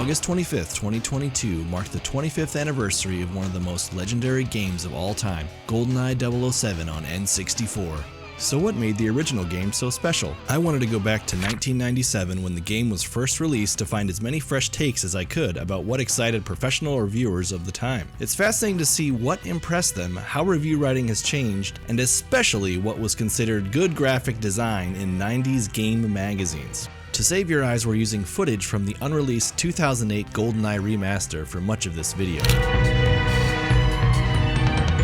August 25th, 2022 marked the 25th anniversary of one of the most legendary games of all time, GoldenEye 007 on N64. So what made the original game so special? I wanted to go back to 1997 when the game was first released to find as many fresh takes as I could about what excited professional reviewers of the time. It's fascinating to see what impressed them, how review writing has changed, and especially what was considered good graphic design in 90s game magazines. To save your eyes, we're using footage from the unreleased 2008 GoldenEye remaster for much of this video.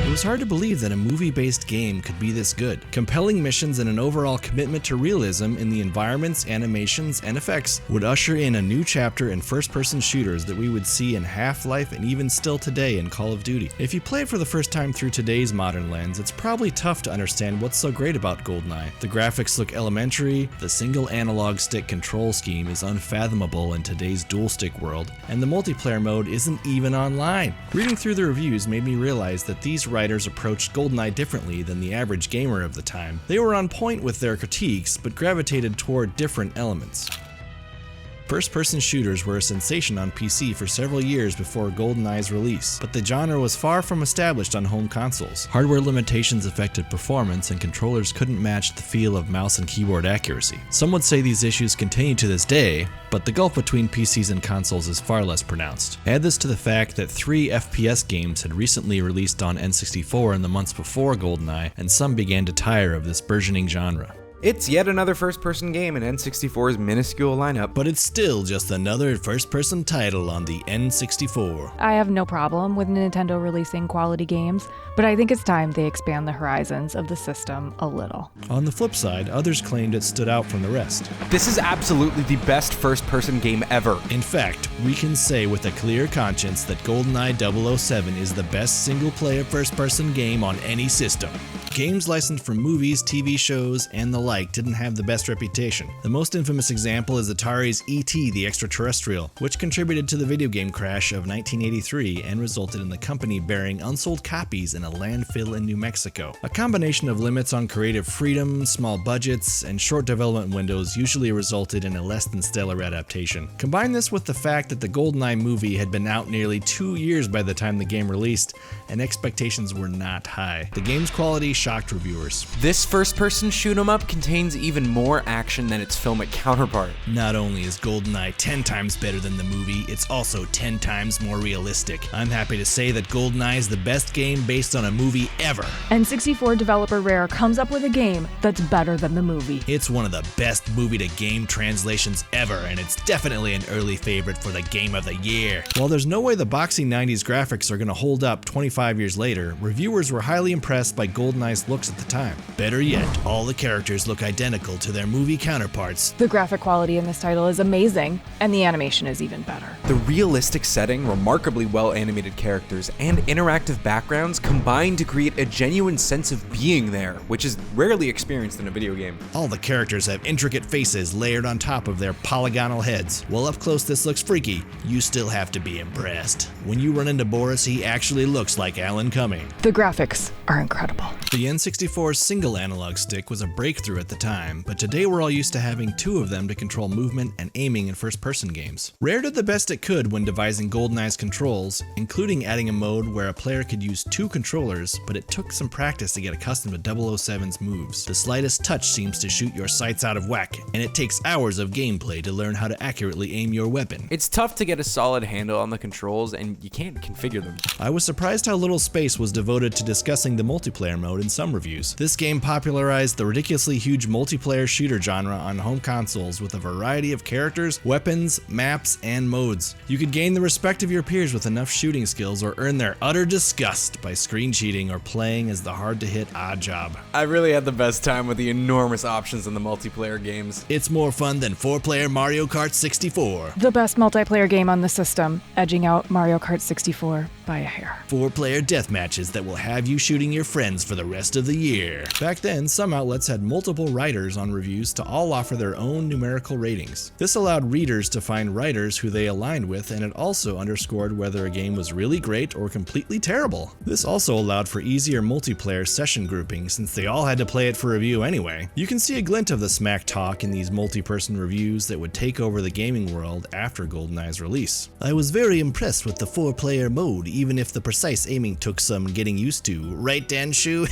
It was hard to believe that a movie-based game could be this good. Compelling missions and an overall commitment to realism in the environments, animations, and effects would usher in a new chapter in first-person shooters that we would see in Half-Life and even still today in Call of Duty. If you play it for the first time through today's modern lens, it's probably tough to understand what's so great about GoldenEye. The graphics look elementary, the single analog stick control scheme is unfathomable in today's dual-stick world, and the multiplayer mode isn't even online. Reading through the reviews made me realize that these writers approached GoldenEye differently than the average gamer of the time. They were on point with their critiques, but gravitated toward different elements. First-person shooters were a sensation on PC for several years before GoldenEye's release, but the genre was far from established on home consoles. Hardware limitations affected performance, and controllers couldn't match the feel of mouse and keyboard accuracy. Some would say these issues continue to this day, but the gulf between PCs and consoles is far less pronounced. Add this to the fact that 3 FPS games had recently released on N64 in the months before GoldenEye, and some began to tire of this burgeoning genre. It's yet another first-person game in N64's minuscule lineup, But it's still just another first-person title on the N64. I have no problem with Nintendo releasing quality games, but I think it's time they expand the horizons of the system a little. On the flip side, others claimed it stood out from the rest. this is absolutely the best first-person game ever. In fact, we can say with a clear conscience that GoldenEye 007 is the best single-player first-person game on any system. Games licensed from movies, TV shows, and the like didn't have the best reputation. The most infamous example is Atari's E.T. the Extraterrestrial, which contributed to the video game crash of 1983 and resulted in the company burying unsold copies in a landfill in New Mexico. A combination of limits on creative freedom, small budgets, and short development windows usually resulted in a less than stellar adaptation. Combine this with the fact that the GoldenEye movie had been out nearly 2 years by the time the game released, and expectations were not high. The game's quality shocked reviewers. This first-person shoot-'em-up contains even more action than its filmic counterpart. Not only is GoldenEye 10 times better than the movie, it's also 10 times more realistic. I'm happy to say that GoldenEye is the best game based on a movie ever. N64 developer Rare comes up with a game that's better than the movie. It's one of the best movie-to-game translations ever, and it's definitely an early favorite for the Game of the Year. While there's no way the boxy 90s graphics are going to hold up 25 years later, reviewers were highly impressed by GoldenEye's looks at the time. Better yet, all the characters look identical to their movie counterparts. The graphic quality in this title is amazing, and the animation is even better. The realistic setting, remarkably well-animated characters, and interactive backgrounds combine to create a genuine sense of being there, which is rarely experienced in a video game. All the characters have intricate faces layered on top of their polygonal heads. While up close this looks freaky, you still have to be impressed. When you run into Boris, he actually looks like Alan Cumming. The graphics are incredible. The N64's single analog stick was a breakthrough at the time, but today we're all used to having 2 of them to control movement and aiming in first-person games. Rare did the best it could when devising GoldenEye's controls, including adding a mode where a player could use 2 controllers, but it took some practice to get accustomed to 007's moves. The slightest touch seems to shoot your sights out of whack, and it takes hours of gameplay to learn how to accurately aim your weapon. It's tough to get a solid handle on the controls, and you can't configure them. I was surprised how little space was devoted to discussing the multiplayer mode in some reviews. This game popularized the ridiculously huge multiplayer shooter genre on home consoles with a variety of characters, weapons, maps, and modes. You could gain the respect of your peers with enough shooting skills or earn their utter disgust by screen cheating or playing as the hard-to-hit odd job. I really had the best time with the enormous options in the multiplayer games. It's more fun than 4-player Mario Kart 64. The best multiplayer game on the system, edging out Mario Kart 64 by a hair. 4-player death matches that will have you shooting your friends for the rest rest of the year. Back then, some outlets had multiple writers on reviews to all offer their own numerical ratings. This allowed readers to find writers who they aligned with, and it also underscored whether a game was really great or completely terrible. This also allowed for easier multiplayer session grouping, since they all had to play it for review anyway. You can see a glint of the smack talk in these multi-person reviews that would take over the gaming world after GoldenEye's release. I was very impressed with the 4-player mode, even if the precise aiming took some getting used to. Right, Danshu?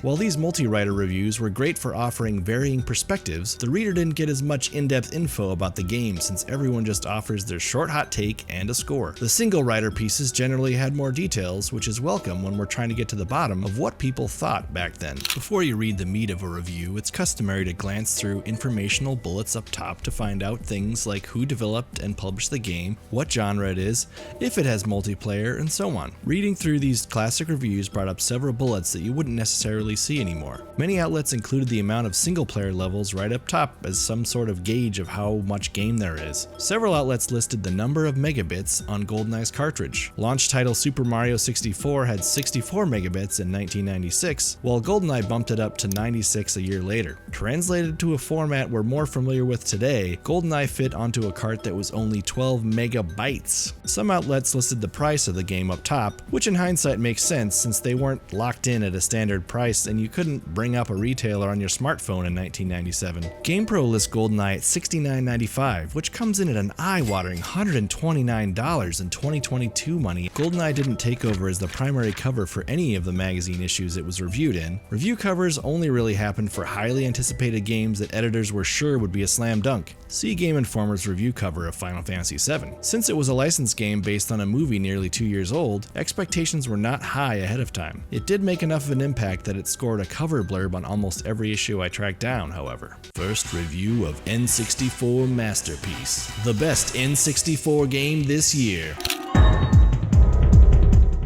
While these multi-writer reviews were great for offering varying perspectives, the reader didn't get as much in-depth info about the game, since everyone just offers their short hot take and a score. The single writer pieces generally had more details, which is welcome when we're trying to get to the bottom of what people thought back then. Before you read the meat of a review, it's customary to glance through informational bullets up top to find out things like who developed and published the game, what genre it is, if it has multiplayer, and so on. Reading through these classic reviews brought up several bullets that you wouldn't necessarily see anymore. Many outlets included the amount of single-player levels right up top as some sort of gauge of how much game there is. Several outlets listed the number of megabits on GoldenEye's cartridge. Launch title Super Mario 64 had 64 megabits in 1996, while GoldenEye bumped it up to 96 a year later. Translated to a format we're more familiar with today, GoldenEye fit onto a cart that was only 12 megabytes. Some outlets listed the price of the game up top, which in hindsight makes sense since they weren't locked in at a standard price and you couldn't bring up a retailer on your smartphone in 1997. GamePro lists GoldenEye at $69.95, which comes in at an eye-watering $129 in 2022 money. GoldenEye didn't take over as the primary cover for any of the magazine issues it was reviewed in. Review covers only really happened for highly anticipated games that editors were sure would be a slam dunk. See Game Informer's review cover of Final Fantasy VII. Since it was a licensed game based on a movie nearly 2 years old, expectations were not high ahead of time. It did make enough of an impact that it scored a cover blurb on almost every issue I tracked down, however. First review of N64 Masterpiece, the best N64 game this year.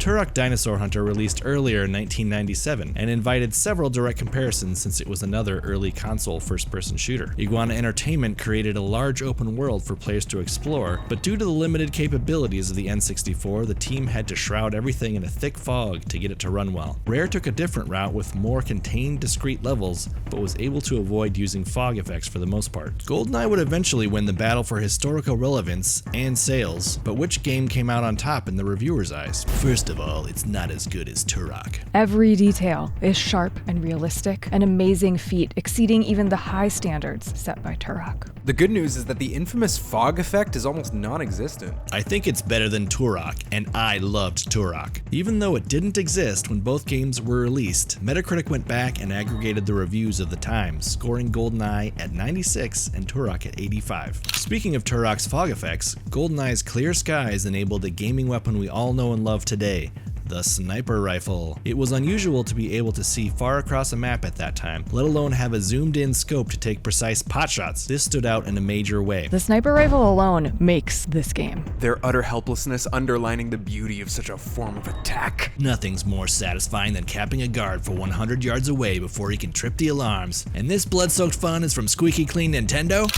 Turok Dinosaur Hunter released earlier in 1997 and invited several direct comparisons since it was another early console first-person shooter. Iguana Entertainment created a large open world for players to explore, but due to the limited capabilities of the N64, the team had to shroud everything in a thick fog to get it to run well. Rare took a different route with more contained, discrete levels, but was able to avoid using fog effects for the most part. GoldenEye would eventually win the battle for historical relevance and sales, but which game came out on top in the reviewer's eyes? First of all, it's not as good as Turok. Every detail is sharp and realistic, an amazing feat exceeding even the high standards set by Turok. The good news is that the infamous fog effect is almost non-existent. I think it's better than Turok, and I loved Turok. Even though it didn't exist when both games were released, Metacritic went back and aggregated the reviews of the time, scoring GoldenEye at 96 and Turok at 85. Speaking of Turok's fog effects, GoldenEye's clear skies enabled a gaming weapon we all know and love today, the sniper rifle. It was unusual to be able to see far across a map at that time, let alone have a zoomed-in scope to take precise potshots. This stood out in a major way. The sniper rifle alone makes this game. Their utter helplessness underlining the beauty of such a form of attack. Nothing's more satisfying than capping a guard for 100 yards away before he can trip the alarms. And this blood-soaked fun is from squeaky clean Nintendo?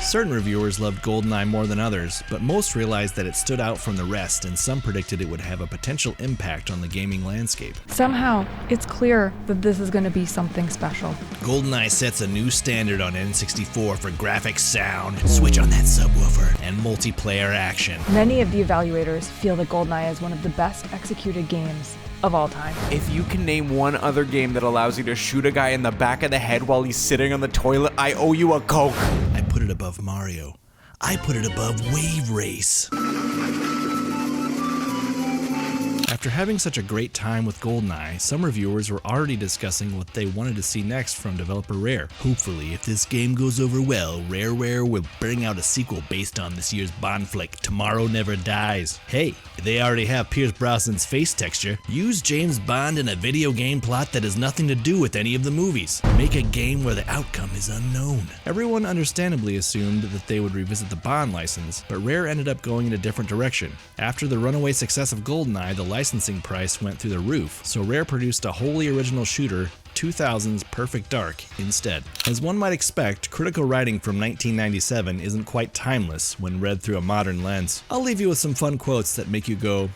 Certain reviewers loved GoldenEye more than others, but most realized that it stood out from the rest, and some predicted it would have a potential impact on the gaming landscape. Somehow, it's clear that this is going to be something special. GoldenEye sets a new standard on N64 for graphics, sound, switch on that subwoofer, and multiplayer action. Many of the evaluators feel that GoldenEye is one of the best executed games of all time. If you can name one other game that allows you to shoot a guy in the back of the head while he's sitting on the toilet, I owe you a Coke. I put it above Mario. I put it above Wave Race. After having such a great time with GoldenEye, some reviewers were already discussing what they wanted to see next from developer Rare. Hopefully, if this game goes over well, Rare will bring out a sequel based on this year's Bond flick, Tomorrow Never Dies. Hey, they already have Pierce Brosnan's face texture. Use James Bond in a video game plot that has nothing to do with any of the movies. Make a game where the outcome is unknown. Everyone understandably assumed that they would revisit the Bond license, but Rare ended up going in a different direction. After the runaway success of GoldenEye, the licensing price went through the roof, so Rare produced a wholly original shooter, 2000's Perfect Dark, instead. As one might expect, critical writing from 1997 isn't quite timeless when read through a modern lens. I'll leave you with some fun quotes that make you go,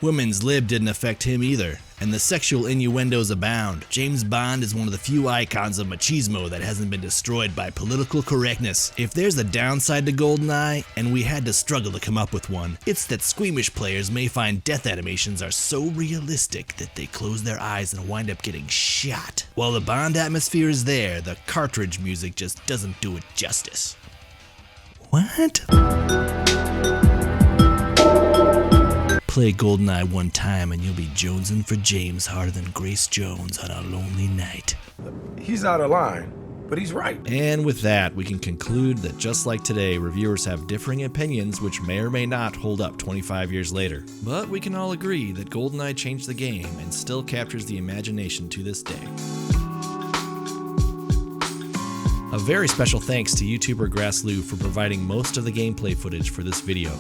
Women's lib didn't affect him either, and the sexual innuendos abound. James Bond is one of the few icons of machismo that hasn't been destroyed by political correctness. If there's a downside to GoldenEye, and we had to struggle to come up with one, it's that squeamish players may find death animations are so realistic that they close their eyes and wind up getting shot. While the Bond atmosphere is there, the cartridge music just doesn't do it justice. What? Play GoldenEye one time and you'll be jonesing for James harder than Grace Jones on a lonely night. He's out of line, but he's right. And with that, we can conclude that just like today, reviewers have differing opinions which may or may not hold up 25 years later. But we can all agree that GoldenEye changed the game and still captures the imagination to this day. A very special thanks to YouTuber Grassloo for providing most of the gameplay footage for this video.